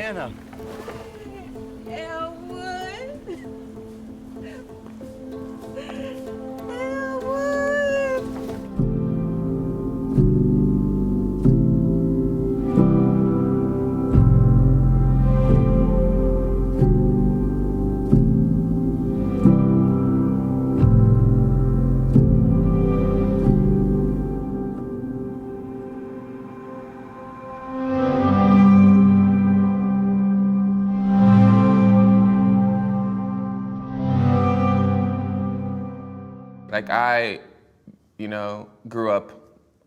Nana. Elwood. Like I, grew up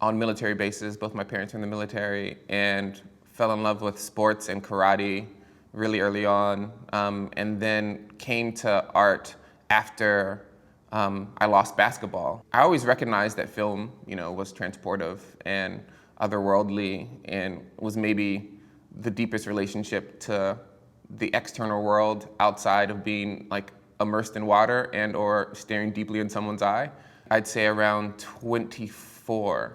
on military bases. Both my parents were in the military, and fell in love with sports and karate really early on, and then came to art after I lost basketball. I always recognized that film, was transportive and otherworldly, and was maybe the deepest relationship to the external world outside of being like immersed in water and or staring deeply in someone's eye. I'd say around 24,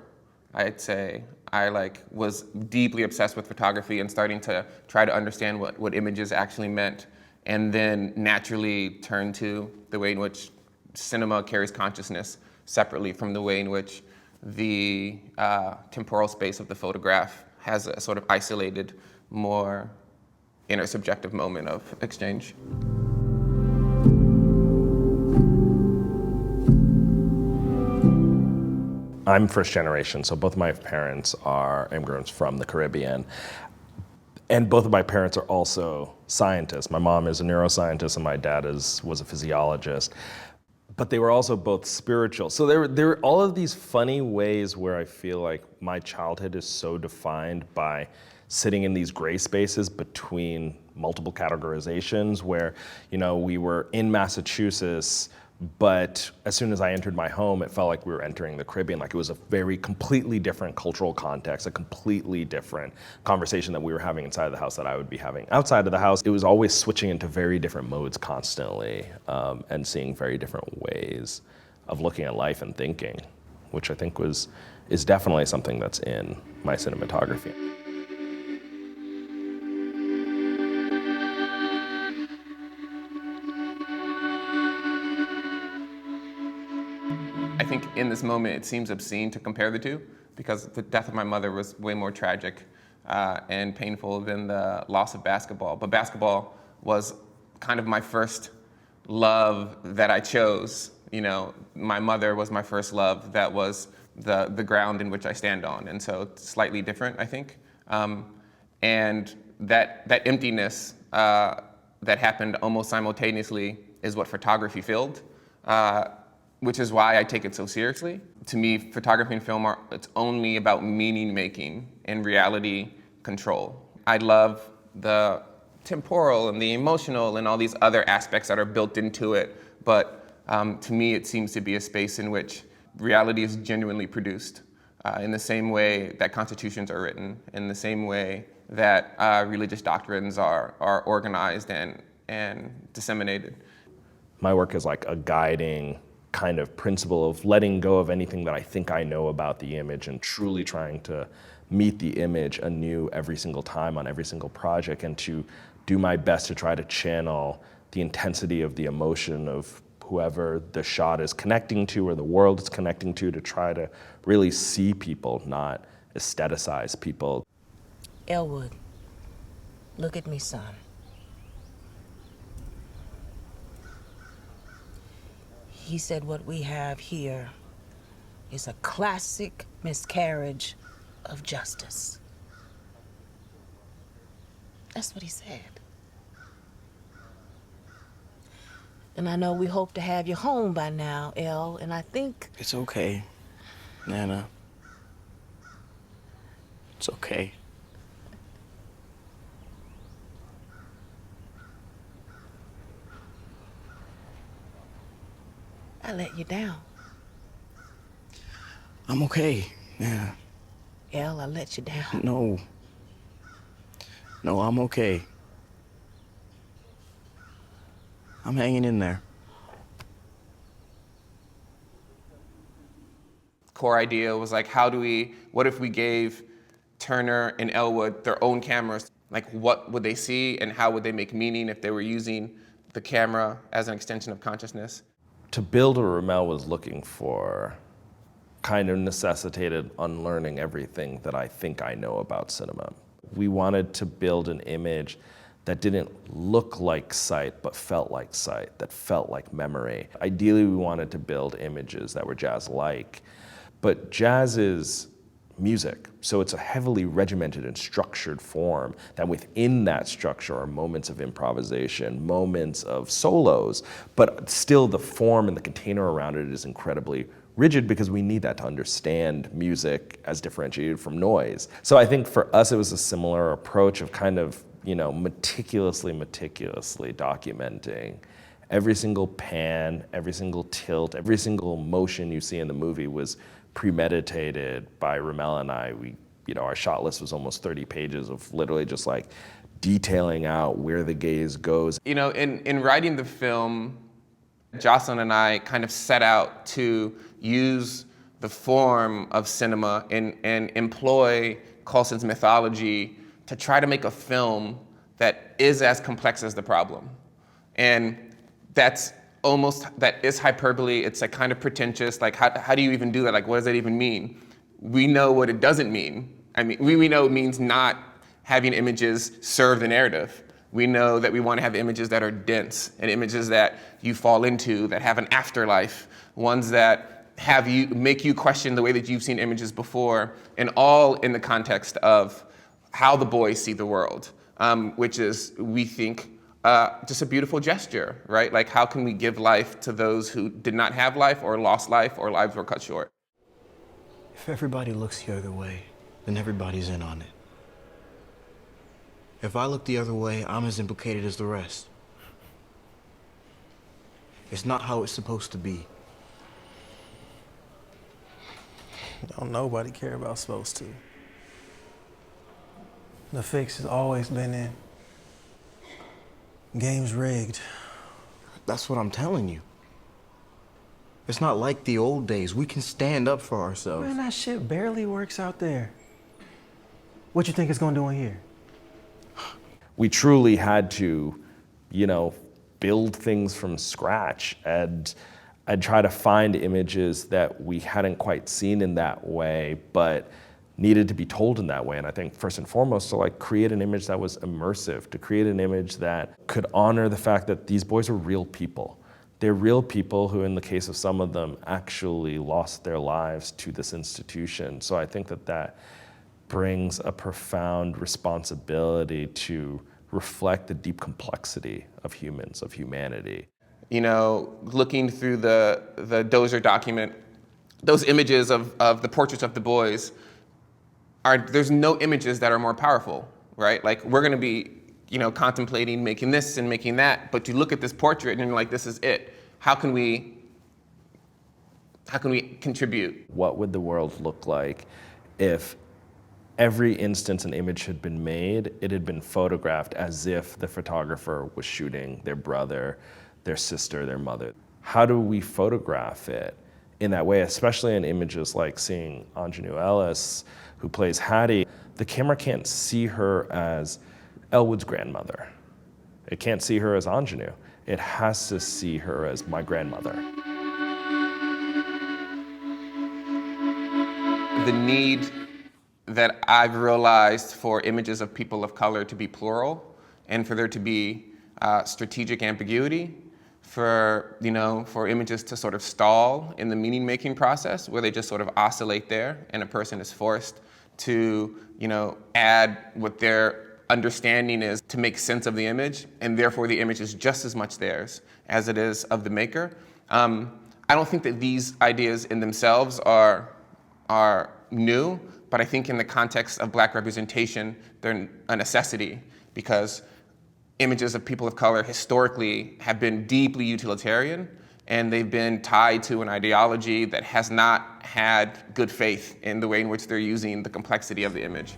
I'd say I was deeply obsessed with photography and starting to try to understand what images actually meant, and then naturally turned to the way in which cinema carries consciousness separately from the way in which the temporal space of the photograph has a sort of isolated, more intersubjective moment of exchange. I'm first generation, so both my parents are immigrants from the Caribbean. And both of my parents are also scientists. My mom is a neuroscientist and my dad was a physiologist. But they were also both spiritual. So there were all of these funny ways where I feel like my childhood is so defined by sitting in these gray spaces between multiple categorizations where, we were in Massachusetts, but as soon as I entered my home, it felt like we were entering the Caribbean. Like it was a very completely different cultural context, a completely different conversation that we were having inside of the house that I would be having outside of the house. It was always switching into very different modes constantly, and seeing very different ways of looking at life and thinking, which I think is definitely something that's in my cinematography. I think in this moment it seems obscene to compare the two because the death of my mother was way more tragic and painful than the loss of basketball. But basketball was kind of my first love that I chose. My mother was my first love that was the ground in which I stand on. And so it's slightly different, I think. And that emptiness that happened almost simultaneously is what photography filled. Which is why I take it so seriously. To me, photography and film it's only about meaning making and reality control. I love the temporal and the emotional and all these other aspects that are built into it, but to me it seems to be a space in which reality is genuinely produced in the same way that constitutions are written, in the same way that religious doctrines are organized and disseminated. My work is like a guiding kind of principle of letting go of anything that I think I know about the image and truly trying to meet the image anew every single time on every single project, and to do my best to try to channel the intensity of the emotion of whoever the shot is connecting to or the world is connecting to try to really see people, not aestheticize people. Elwood, look at me, son. He said what we have here is a classic miscarriage of justice. That's what he said. And I know we hope to have you home by now, El, and I think... It's okay, Nana. It's okay. I let you down. I'm okay, yeah. El, I let you down. No, I'm okay. I'm hanging in there. Core idea was like, what if we gave Turner and Elwood their own cameras? Like, what would they see and how would they make meaning if they were using the camera as an extension of consciousness? To build what RaMell was looking for kind of necessitated unlearning everything that I think I know about cinema. We wanted to build an image that didn't look like sight, but felt like sight, that felt like memory. Ideally, we wanted to build images that were jazz-like, but jazz is music, so it's a heavily regimented and structured form that within that structure are moments of improvisation, moments of solos, but still the form and the container around it is incredibly rigid because we need that to understand music as differentiated from noise. So I think for us it was a similar approach of kind of, meticulously documenting every single pan, every single tilt, every single motion you see in the movie was premeditated by RaMell and I. Our shot list was almost 30 pages of literally just like detailing out where the gaze goes. In writing the film, Jocelyn and I kind of set out to use the form of cinema and employ Colson's mythology to try to make a film that is as complex as the problem. And that is hyperbole. It's like kind of pretentious. Like, how do you even do that? Like, what does that even mean? We know what it doesn't mean. I mean, we know it means not having images serve the narrative. We know that we want to have images that are dense and images that you fall into, that have an afterlife, ones that make you question the way that you've seen images before, and all in the context of how the boys see the world, which is, we think, just a beautiful gesture, right? Like, how can we give life to those who did not have life or lost life or lives were cut short? If everybody looks the other way, then everybody's in on it. If I look the other way, I'm as implicated as the rest. It's not how it's supposed to be. Don't nobody care about supposed to. The fix has always been in. Game's rigged. That's what I'm telling you. It's not like the old days. We can stand up for ourselves. Man, that shit barely works out there. What you think it's gonna do in here? We truly had to, build things from scratch and try to find images that we hadn't quite seen in that way, but needed to be told in that way. And I think first and foremost, to create an image that was immersive, to create an image that could honor the fact that these boys are real people. They're real people who, in the case of some of them, actually lost their lives to this institution. So I think that brings a profound responsibility to reflect the deep complexity of humans, of humanity. Looking through the Dozier document, those images of the portraits of the boys, there's no images that are more powerful, right? Like, we're gonna be, contemplating making this and making that, but you look at this portrait and you're like, this is it. How can we contribute? What would the world look like if every instance an image had been made, it had been photographed as if the photographer was shooting their brother, their sister, their mother? How do we photograph it in that way, especially in images like seeing Aunjanue Ellis, who plays Hattie? The camera can't see her as Elwood's grandmother. It can't see her as Aunjanue. It has to see her as my grandmother. The need that I've realized for images of people of color to be plural and for there to be strategic ambiguity, for images to sort of stall in the meaning-making process where they just sort of oscillate there and a person is forced to, add what their understanding is to make sense of the image, and therefore the image is just as much theirs as it is of the maker. I don't think that these ideas in themselves are new, but I think in the context of Black representation, they're a necessity, because images of people of color historically have been deeply utilitarian, and they've been tied to an ideology that has not had good faith in the way in which they're using the complexity of the image.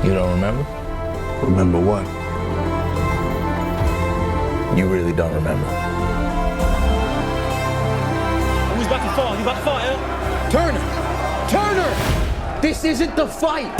You don't remember? Remember what? You really don't remember. Who's about to fall? You about to fall, El? Turner! Turner! This isn't the fight!